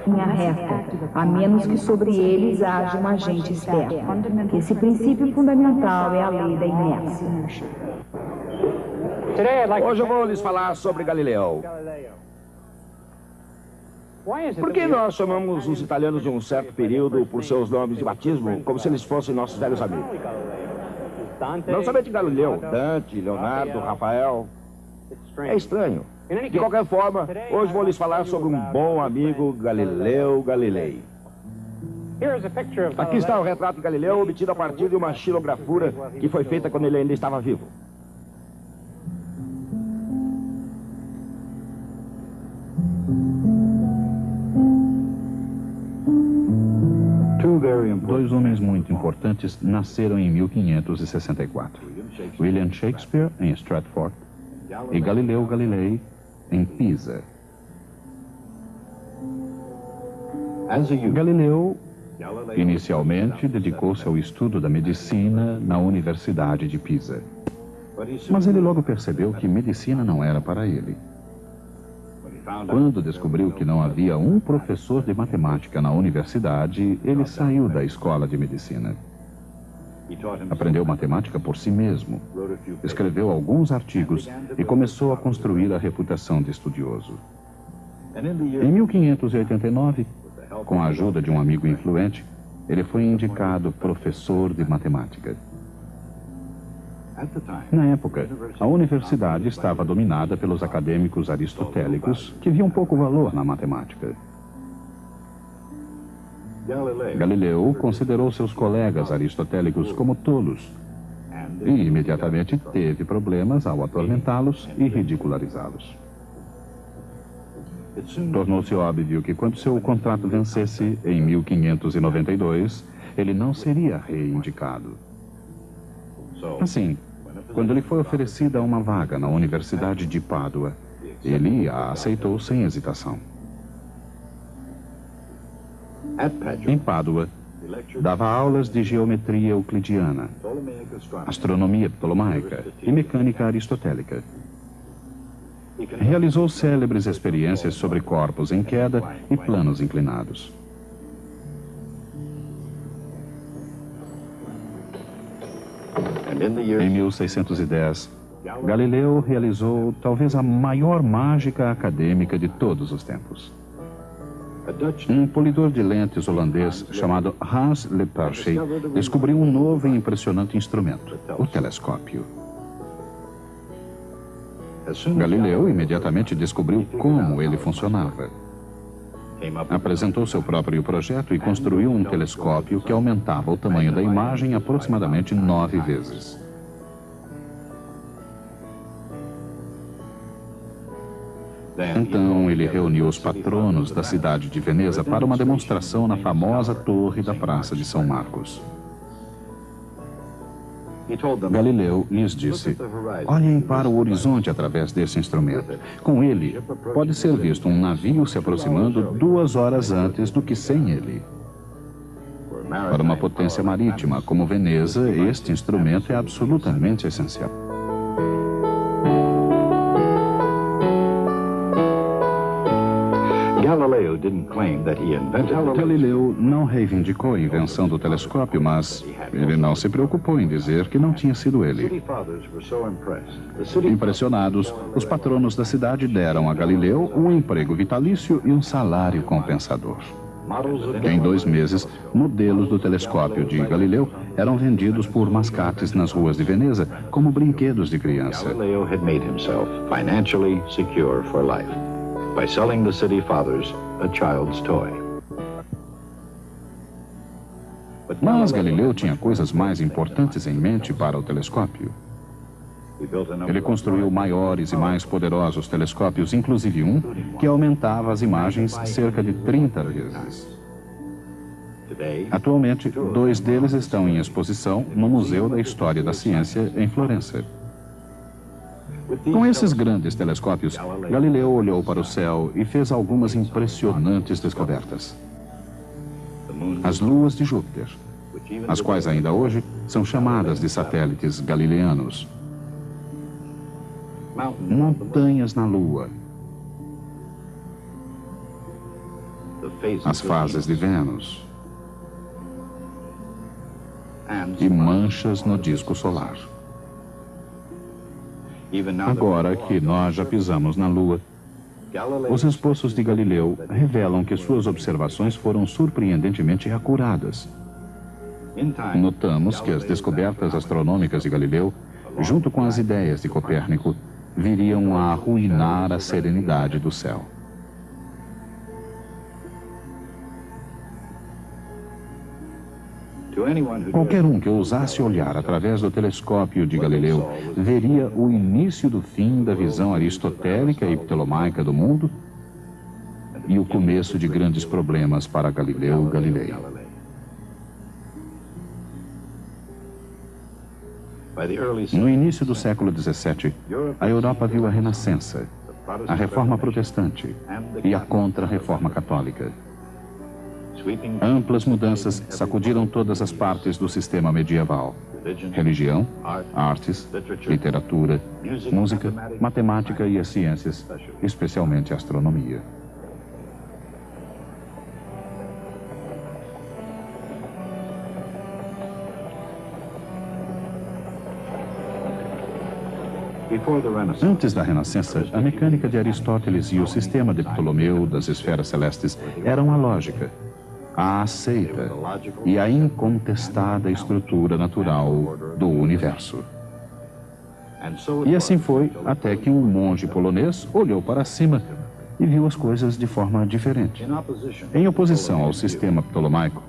linha reta, a menos que sobre eles haja um agente externo. Esse princípio fundamental é a lei da inércia. Hoje eu vou lhes falar sobre Galileu. Por que nós chamamos os italianos de um certo período por seus nomes de batismo, como se eles fossem nossos velhos amigos? Não somente Galileu, Dante, Leonardo, Rafael. É estranho. De qualquer forma, hoje vou lhes falar sobre um bom amigo, Galileu Galilei. Aqui está o retrato de Galileu obtido a partir de uma xilografura que foi feita quando ele ainda estava vivo. Dois homens muito importantes nasceram em 1564. William Shakespeare, em Stratford, e Galileu Galilei, em Pisa. Galileu, inicialmente, dedicou-se ao estudo da medicina na Universidade de Pisa. Mas ele logo percebeu que medicina não era para ele. Quando descobriu que não havia um professor de matemática na universidade, ele saiu da escola de medicina. Aprendeu matemática por si mesmo, escreveu alguns artigos e começou a construir a reputação de estudioso. Em 1589, com a ajuda de um amigo influente, ele foi indicado professor de matemática. Na época, a universidade estava dominada pelos acadêmicos aristotélicos, que viam pouco valor na matemática. Galileu considerou seus colegas aristotélicos como tolos e imediatamente teve problemas ao atormentá-los e ridicularizá-los. Tornou-se óbvio que quando seu contrato vencesse, em 1592, ele não seria reindicado. Assim, quando lhe foi oferecida uma vaga na Universidade de Pádua, ele a aceitou sem hesitação. Em Pádua, dava aulas de geometria euclidiana, astronomia ptolomaica e mecânica aristotélica. Realizou célebres experiências sobre corpos em queda e planos inclinados. Em 1610, Galileu realizou talvez a maior mágica acadêmica de todos os tempos. Um polidor de lentes holandês chamado Hans Lippershey descobriu um novo e impressionante instrumento, o telescópio. Galileu imediatamente descobriu como ele funcionava. Apresentou seu próprio projeto e construiu um telescópio que aumentava o tamanho da imagem aproximadamente 9 vezes. Então, ele reuniu os patronos da cidade de Veneza para uma demonstração na famosa torre da Praça de São Marcos. Galileu lhes disse: olhem para o horizonte através desse instrumento. Com ele, pode ser visto um navio se aproximando 2 horas antes do que sem ele. Para uma potência marítima como Veneza, este instrumento é absolutamente essencial. Galileu não reivindicou a invenção do telescópio, mas ele não se preocupou em dizer que não tinha sido ele. Impressionados, os patronos da cidade deram a Galileu um emprego vitalício e um salário compensador. Em 2 meses, modelos do telescópio de Galileu eram vendidos por mascates nas ruas de Veneza como brinquedos de criança. Galileo had made himself financially secure for life by selling the city fathers a child's toy. Mas Galileu tinha coisas mais importantes em mente para o telescópio. Ele construiu maiores e mais poderosos telescópios, inclusive um que aumentava as imagens cerca de 30 vezes. Atualmente, 2 deles estão em exposição no Museu da História da Ciência, em Florença. Com esses grandes telescópios, Galileu olhou para o céu e fez algumas impressionantes descobertas. As luas de Júpiter, as quais ainda hoje são chamadas de satélites galileanos. Montanhas na Lua. as fases de Vênus e manchas no disco solar. Agora que nós já pisamos na Lua, os esboços de Galileu revelam que suas observações foram surpreendentemente acuradas. Notamos que as descobertas astronômicas de Galileu, junto com as ideias de Copérnico, viriam a arruinar a serenidade do céu. Qualquer um que ousasse olhar através do telescópio de Galileu veria o início do fim da visão aristotélica e ptolomaica do mundo e o começo de grandes problemas para Galileu Galilei. No início do século XVII, a Europa viu a Renascença, a Reforma Protestante e a Contra-Reforma Católica. Amplas mudanças sacudiram todas as partes do sistema medieval: religião, artes, literatura, música, matemática e as ciências, especialmente a astronomia. Antes da Renascença, a mecânica de Aristóteles e o sistema de Ptolomeu das esferas celestes eram a lógica, a aceita e a incontestada estrutura natural do universo. E assim foi até que um monge polonês olhou para cima e viu as coisas de forma diferente. Em oposição ao sistema ptolomaico,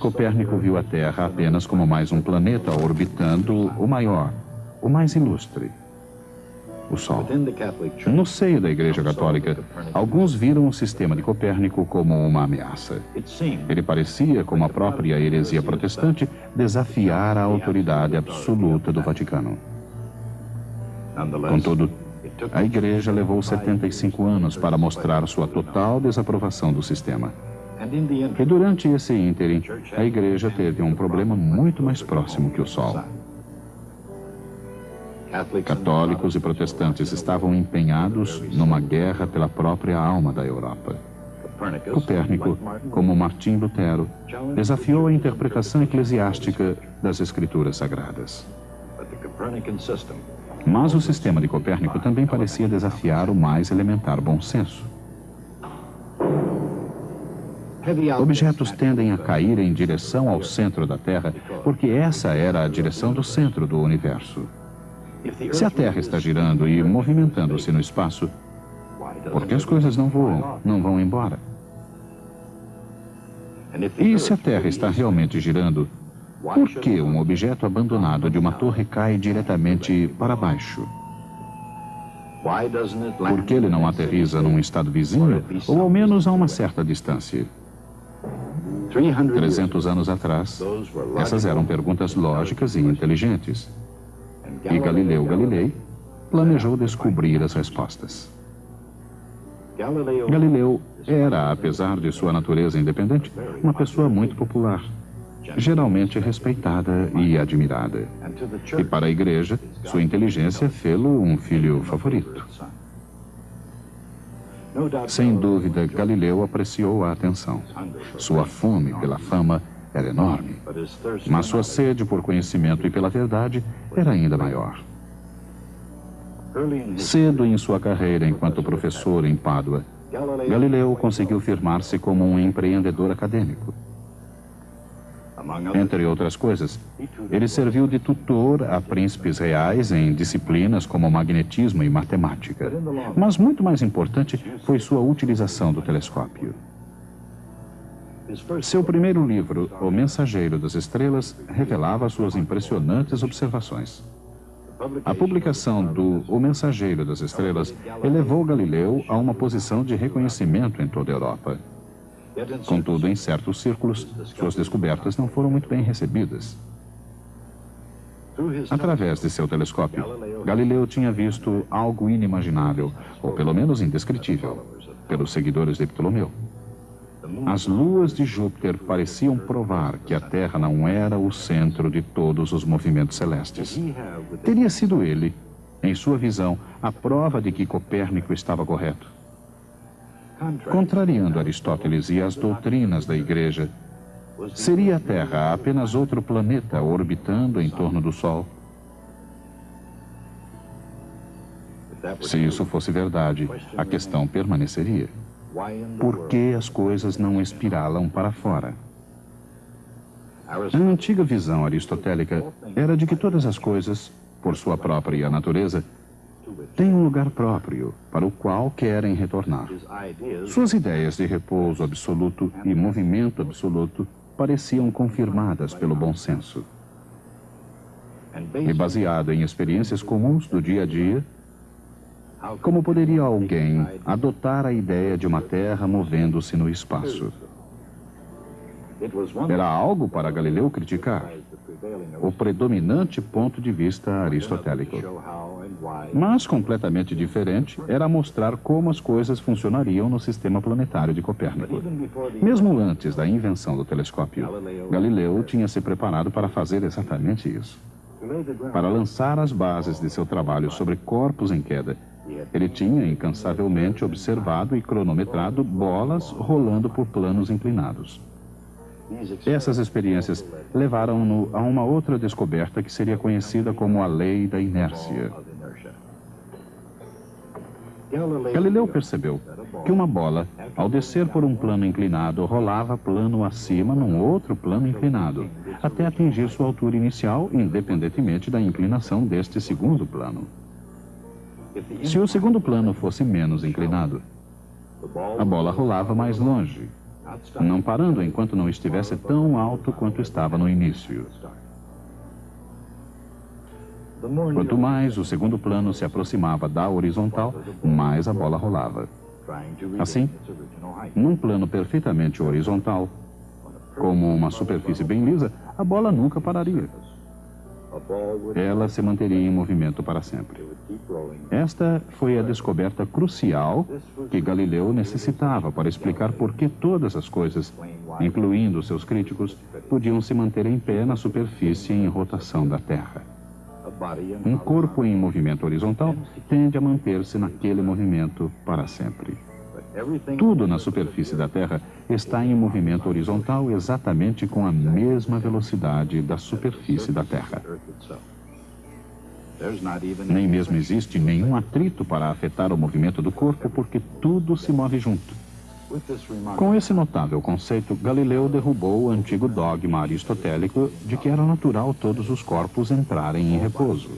Copérnico viu a Terra apenas como mais um planeta orbitando o maior, o mais ilustre, o Sol. No seio da Igreja Católica, alguns viram o sistema de Copérnico como uma ameaça. Ele parecia, como a própria heresia protestante, desafiar a autoridade absoluta do Vaticano. Contudo, a Igreja levou 75 anos para mostrar sua total desaprovação do sistema. E durante esse ínterim, a Igreja teve um problema muito mais próximo que o Sol. Católicos e protestantes estavam empenhados numa guerra pela própria alma da Europa. Copérnico, como Martim Lutero, desafiou a interpretação eclesiástica das Escrituras Sagradas. Mas o sistema de Copérnico também parecia desafiar o mais elementar bom senso. Objetos tendem a cair em direção ao centro da Terra porque essa era a direção do centro do universo. Se a Terra está girando e movimentando-se no espaço, por que as coisas não voam, não vão embora? E se a Terra está realmente girando, por que um objeto abandonado de uma torre cai diretamente para baixo? Por que ele não aterriza num estado vizinho, ou ao menos a uma certa distância? 300 anos atrás, essas eram perguntas lógicas e inteligentes. E Galileu Galilei planejou descobrir as respostas. Galileu era, apesar de sua natureza independente, uma pessoa muito popular, geralmente respeitada e admirada. E para a Igreja, sua inteligência fê-lo um filho favorito. Sem dúvida, Galileu apreciou a atenção. Sua fome pela fama era enorme, mas sua sede por conhecimento e pela verdade era ainda maior. Cedo em sua carreira enquanto professor em Pádua, Galileu conseguiu firmar-se como um empreendedor acadêmico. Entre outras coisas, ele serviu de tutor a príncipes reais em disciplinas como magnetismo e matemática. Mas muito mais importante foi sua utilização do telescópio. Seu primeiro livro, O Mensageiro das Estrelas, revelava suas impressionantes observações. A publicação do O Mensageiro das Estrelas elevou Galileu a uma posição de reconhecimento em toda a Europa. Contudo, em certos círculos, suas descobertas não foram muito bem recebidas. Através de seu telescópio, Galileu tinha visto algo inimaginável, ou pelo menos indescritível, pelos seguidores de Ptolomeu. As luas de Júpiter pareciam provar que a Terra não era o centro de todos os movimentos celestes. Teria sido ele, em sua visão, a prova de que Copérnico estava correto. Contrariando Aristóteles e as doutrinas da Igreja, seria a Terra apenas outro planeta orbitando em torno do Sol? Se isso fosse verdade, a questão permaneceria. Por que as coisas não espiralam para fora? A antiga visão aristotélica era de que todas as coisas, por sua própria natureza, têm um lugar próprio para o qual querem retornar. Suas ideias de repouso absoluto e movimento absoluto pareciam confirmadas pelo bom senso. E baseado em experiências comuns do dia a dia, como poderia alguém adotar a ideia de uma Terra movendo-se no espaço? Era algo para Galileu criticar, o predominante ponto de vista aristotélico. Mas completamente diferente era mostrar como as coisas funcionariam no sistema planetário de Copérnico. Mesmo antes da invenção do telescópio, Galileu tinha se preparado para fazer exatamente isso. Para lançar as bases de seu trabalho sobre corpos em queda, ele tinha incansavelmente observado e cronometrado bolas rolando por planos inclinados. Essas experiências levaram-no a uma outra descoberta que seria conhecida como a lei da inércia. Galileu percebeu que uma bola, ao descer por um plano inclinado, rolava plano acima num outro plano inclinado, até atingir sua altura inicial, independentemente da inclinação deste segundo plano. Se o segundo plano fosse menos inclinado, a bola rolava mais longe, não parando enquanto não estivesse tão alto quanto estava no início. Quanto mais o segundo plano se aproximava da horizontal, mais a bola rolava. Assim, num plano perfeitamente horizontal, como uma superfície bem lisa, a bola nunca pararia. Ela se manteria em movimento para sempre. Esta foi a descoberta crucial que Galileu necessitava para explicar por que todas as coisas, incluindo seus críticos, podiam se manter em pé na superfície em rotação da Terra. Um corpo em movimento horizontal tende a manter-se naquele movimento para sempre. Tudo na superfície da Terra está em movimento horizontal exatamente com a mesma velocidade da superfície da Terra. Nem mesmo existe nenhum atrito para afetar o movimento do corpo, porque tudo se move junto. Com esse notável conceito, Galileu derrubou o antigo dogma aristotélico de que era natural todos os corpos entrarem em repouso.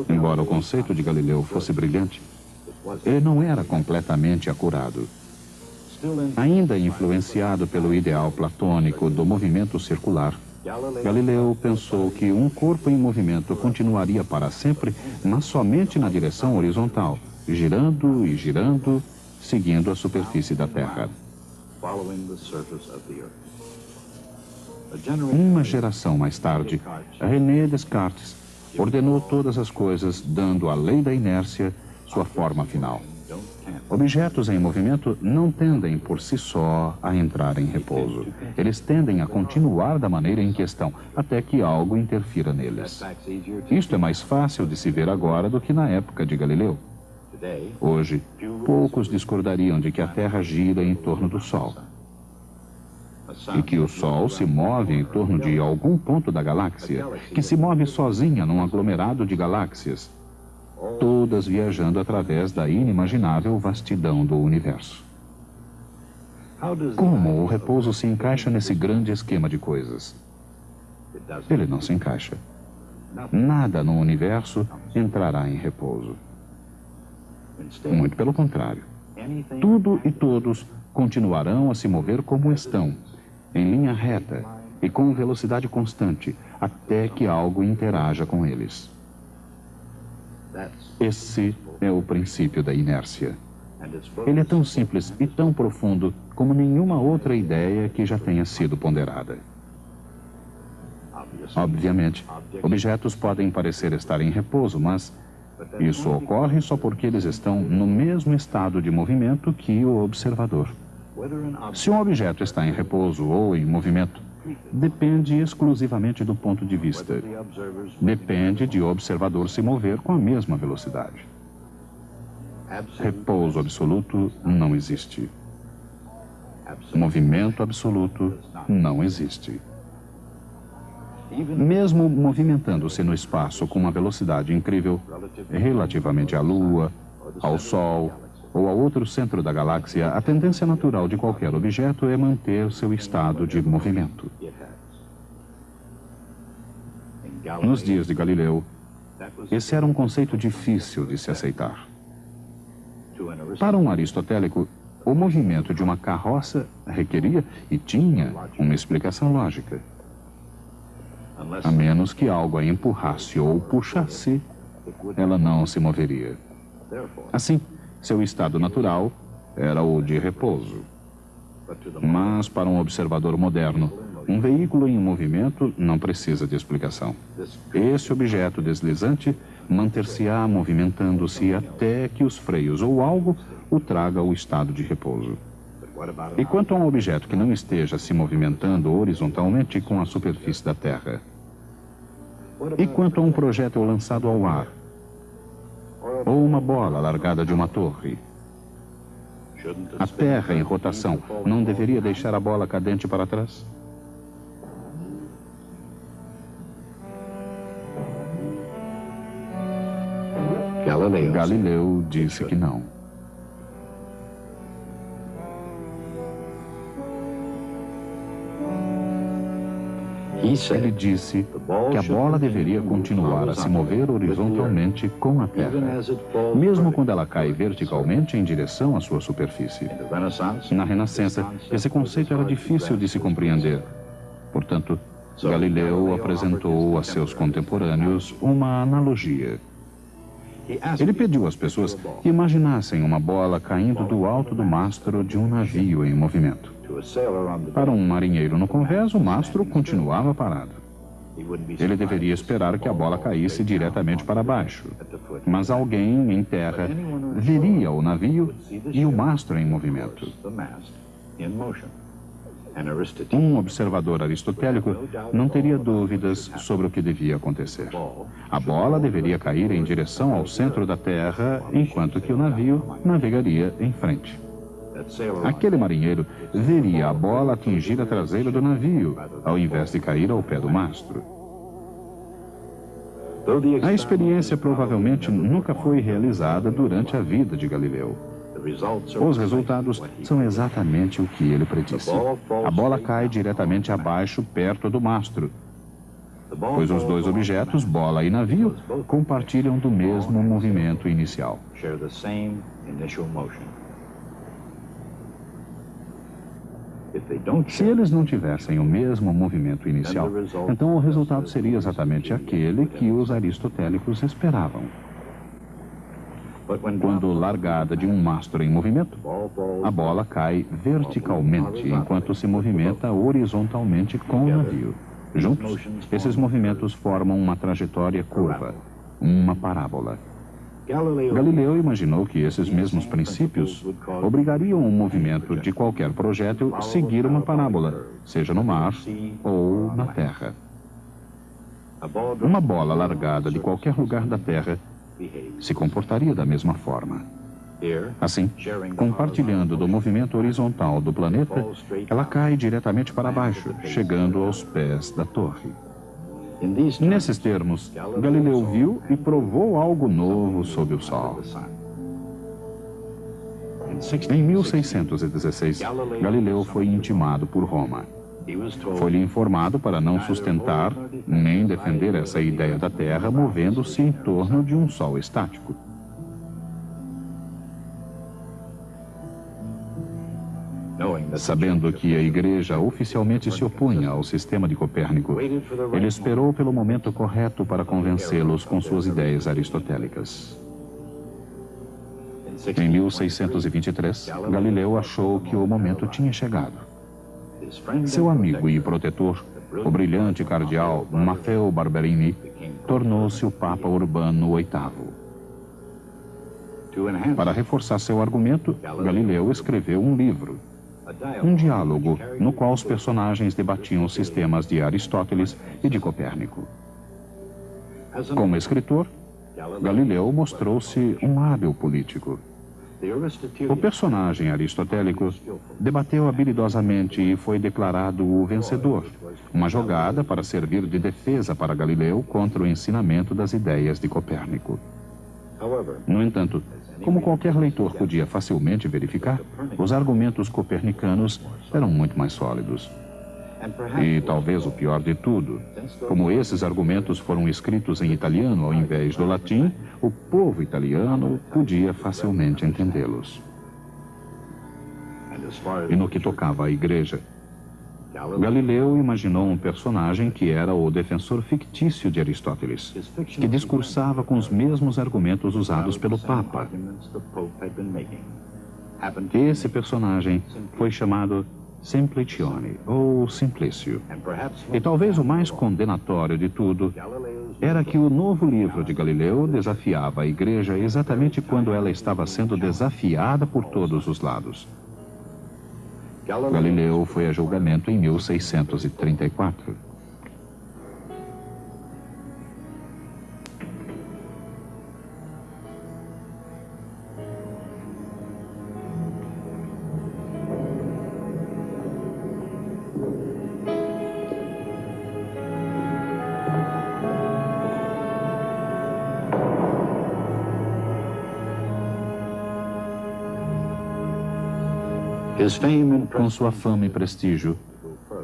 Embora o conceito de Galileu fosse brilhante, ele não era completamente acurado. Ainda influenciado pelo ideal platônico do movimento circular, Galileu pensou que um corpo em movimento continuaria para sempre, mas somente na direção horizontal, girando e girando, seguindo a superfície da Terra. Uma geração mais tarde, René Descartes ordenou todas as coisas, dando à lei da inércia sua forma final. Objetos em movimento não tendem por si só a entrar em repouso. Eles tendem a continuar da maneira em que estão, até que algo interfira neles. Isto é mais fácil de se ver agora do que na época de Galileu. Hoje, poucos discordariam de que a Terra gira em torno do Sol e que o Sol se move em torno de algum ponto da galáxia, que se move sozinha num aglomerado de galáxias, todas viajando através da inimaginável vastidão do universo. Como o repouso se encaixa nesse grande esquema de coisas? Ele não se encaixa. Nada no universo entrará em repouso. Muito pelo contrário. Tudo e todos continuarão a se mover como estão, em linha reta e com velocidade constante, até que algo interaja com eles. Esse é o princípio da inércia. Ele é tão simples e tão profundo como nenhuma outra ideia que já tenha sido ponderada. Obviamente, objetos podem parecer estar em repouso, mas isso ocorre só porque eles estão no mesmo estado de movimento que o observador. Se um objeto está em repouso ou em movimento, depende exclusivamente do ponto de vista. Depende de o observador se mover com a mesma velocidade. repouso absoluto não existe. Movimento absoluto não existe. Mesmo movimentando-se no espaço com uma velocidade incrível, relativamente à Lua, ao Sol ou a outro centro da galáxia, a tendência natural de qualquer objeto é manter seu estado de movimento. Nos dias de Galileu, esse era um conceito difícil de se aceitar. Para um aristotélico, o movimento de uma carroça requeria e tinha uma explicação lógica. A menos que algo a empurrasse ou puxasse, ela não se moveria. Assim, seu estado natural era o de repouso. Mas, para um observador moderno, um veículo em movimento não precisa de explicação. Esse objeto deslizante manter-se-á movimentando-se até que os freios ou algo o traga ao estado de repouso. E quanto a um objeto que não esteja se movimentando horizontalmente com a superfície da Terra? E quanto a um projétil lançado ao ar? Ou uma bola largada de uma torre? A Terra em rotação não deveria deixar a bola cadente para trás? Galileu disse que não. Ele disse que a bola deveria continuar a se mover horizontalmente com a Terra, mesmo quando ela cai verticalmente em direção à sua superfície. Na Renascença, esse conceito era difícil de se compreender. Portanto, Galileu apresentou a seus contemporâneos uma analogia. Ele pediu às pessoas que imaginassem uma bola caindo do alto do mastro de um navio em movimento. Para um marinheiro no convés, o mastro continuava parado. Ele deveria esperar que a bola caísse diretamente para baixo. Mas alguém em terra veria o navio e o mastro em movimento. Um observador aristotélico não teria dúvidas sobre o que devia acontecer. A bola deveria cair em direção ao centro da Terra, enquanto que o navio navegaria em frente. Aquele marinheiro veria a bola atingir a traseira do navio, ao invés de cair ao pé do mastro. A experiência provavelmente nunca foi realizada durante a vida de Galileu. Os resultados são exatamente o que ele predisse. A bola cai diretamente abaixo, perto do mastro, pois os dois objetos, bola e navio, compartilham do mesmo movimento inicial. Se eles não tivessem o mesmo movimento inicial, então o resultado seria exatamente aquele que os aristotélicos esperavam. Quando largada de um mastro em movimento, a bola cai verticalmente, enquanto se movimenta horizontalmente com o navio. Juntos, esses movimentos formam uma trajetória curva, uma parábola. Galileu imaginou que esses mesmos princípios obrigariam o movimento de qualquer projétil a seguir uma parábola, seja no mar ou na terra. Uma bola largada de qualquer lugar da Terra se comportaria da mesma forma. Assim, compartilhando do movimento horizontal do planeta, ela cai diretamente para baixo, chegando aos pés da torre. Nesses termos, Galileu viu e provou algo novo sob o sol. Em 1616, Galileu foi intimado por Roma. Foi-lhe informado para não sustentar nem defender essa ideia da Terra movendo-se em torno de um sol estático. Sabendo que a Igreja oficialmente se opunha ao sistema de Copérnico, ele esperou pelo momento correto para convencê-los com suas ideias aristotélicas. Em 1623, Galileu achou que o momento tinha chegado. Seu amigo e protetor, o brilhante cardeal Maffeo Barberini, tornou-se o Papa Urbano VIII. Para reforçar seu argumento, Galileu escreveu um livro, um diálogo no qual os personagens debatiam os sistemas de Aristóteles e de Copérnico. Como escritor, Galileu mostrou-se um hábil político. O personagem aristotélico debateu habilidosamente e foi declarado o vencedor, uma jogada para servir de defesa para Galileu contra o ensinamento das ideias de Copérnico. No entanto, como qualquer leitor podia facilmente verificar, os argumentos copernicanos eram muito mais sólidos. E talvez o pior de tudo, como esses argumentos foram escritos em italiano ao invés do latim, o povo italiano podia facilmente entendê-los. E no que tocava à igreja, Galileu imaginou um personagem que era o defensor fictício de Aristóteles, que discursava com os mesmos argumentos usados pelo Papa. Esse personagem foi chamado Simplicione, ou Simplício. E talvez o mais condenatório de tudo era que o novo livro de Galileu desafiava a igreja exatamente quando ela estava sendo desafiada por todos os lados. Galileu foi a julgamento em 1634. Com sua fama e prestígio,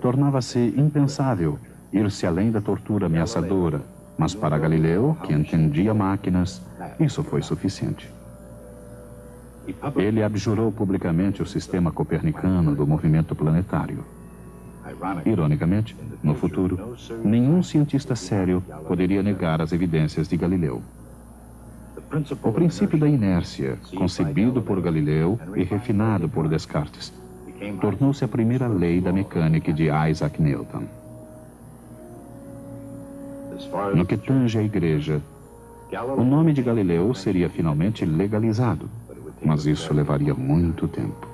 tornava-se impensável ir-se além da tortura ameaçadora, mas para Galileu, que entendia máquinas, isso foi suficiente. Ele abjurou publicamente o sistema copernicano do movimento planetário. Ironicamente, no futuro, nenhum cientista sério poderia negar as evidências de Galileu. O princípio da inércia, concebido por Galileu e refinado por Descartes, tornou-se a primeira lei da mecânica de Isaac Newton. No que tange à igreja, o nome de Galileu seria finalmente legalizado, mas isso levaria muito tempo.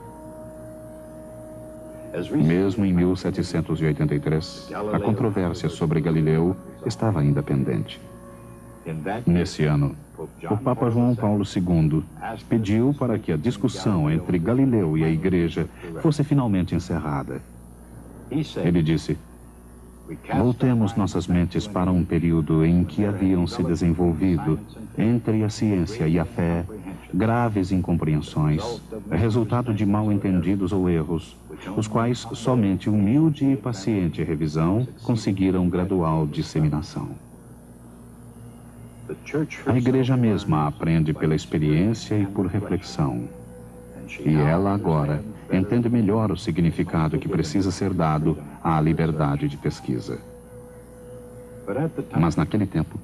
Mesmo em 1783, a controvérsia sobre Galileu estava ainda pendente. Nesse ano, o Papa João Paulo II pediu para que a discussão entre Galileu e a Igreja fosse finalmente encerrada. Ele disse: voltemos nossas mentes para um período em que haviam se desenvolvido, entre a ciência e a fé, graves incompreensões, resultado de mal-entendidos ou erros, os quais somente humilde e paciente revisão conseguiram gradual disseminação. A igreja mesma aprende pela experiência e por reflexão. E ela agora entende melhor o significado que precisa ser dado à liberdade de pesquisa. Mas naquele tempo,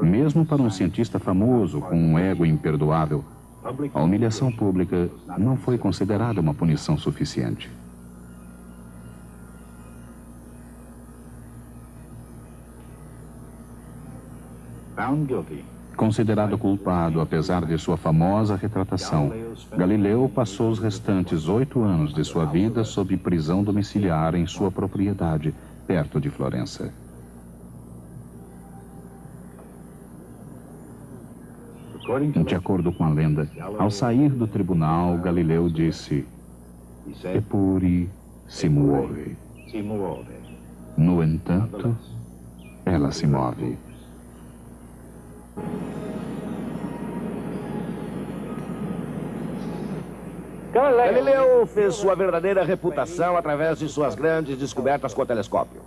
mesmo para um cientista famoso com um ego imperdoável, a humilhação pública não foi considerada uma punição suficiente. Considerado culpado, apesar de sua famosa retratação, Galileu passou os restantes 8 anos de sua vida sob prisão domiciliar em sua propriedade, perto de Florença. De acordo com a lenda, ao sair do tribunal, Galileu disse: "Eppure si muove." No entanto, ela se move. Galileu fez sua verdadeira reputação através de suas grandes descobertas com o telescópio.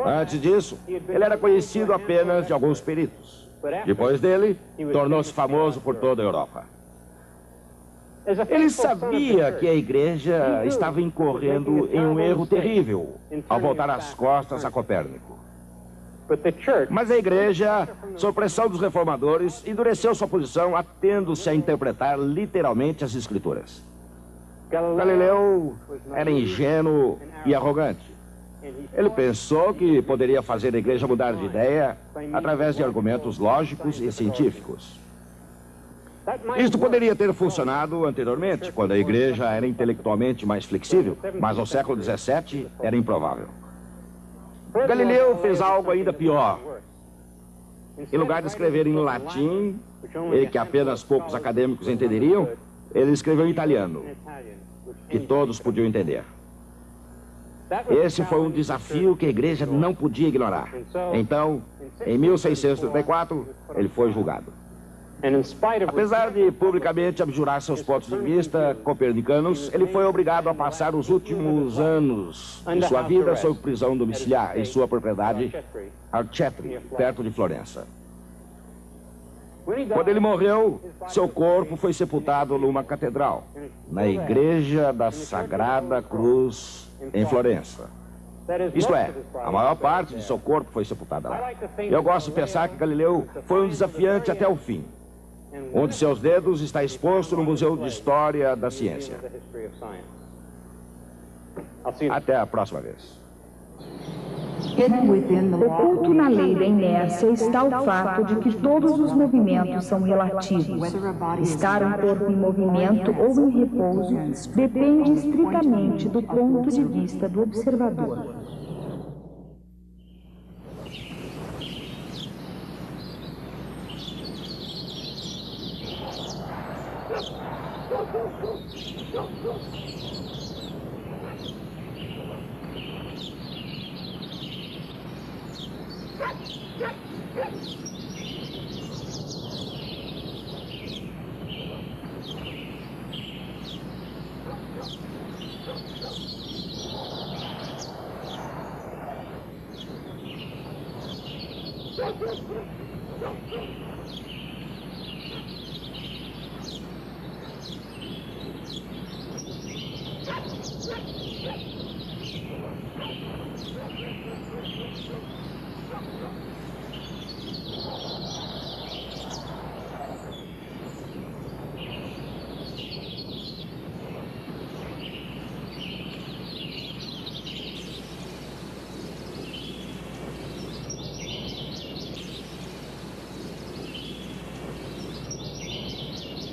Antes disso, ele era conhecido apenas de alguns peritos. Depois dele, tornou-se famoso por toda a Europa. Ele sabia que a igreja estava incorrendo em um erro terrível ao voltar as costas a Copérnico. Mas a igreja, sob pressão dos reformadores, endureceu sua posição, atendo-se a interpretar literalmente as escrituras. Galileu era ingênuo e arrogante. Ele pensou que poderia fazer a igreja mudar de ideia através de argumentos lógicos e científicos. Isto poderia ter funcionado anteriormente, quando a igreja era intelectualmente mais flexível, mas no século XVII era improvável. Galileu fez algo ainda pior. Em lugar de escrever em latim, e que apenas poucos acadêmicos entenderiam, Ele escreveu em italiano, que todos podiam entender. Esse foi um desafio que a igreja não podia ignorar. Então, em 1634, ele foi julgado. Apesar de publicamente abjurar seus pontos de vista copernicanos, ele foi obrigado a passar os últimos anos de sua vida sob prisão domiciliar em sua propriedade Arcetri, perto de Florença. Quando ele morreu, seu corpo foi sepultado numa catedral, na Igreja da Sagrada Cruz, em Florença. Isto é, a maior parte de seu corpo foi sepultada lá. Eu gosto de pensar que Galileu foi um desafiante até o fim. Um de seus dedos está exposto no Museu de História da Ciência. Até a próxima vez. Oculto na lei da inércia está o fato de que todos os movimentos são relativos. Estar um corpo em movimento ou em repouso depende estritamente do ponto de vista do observador.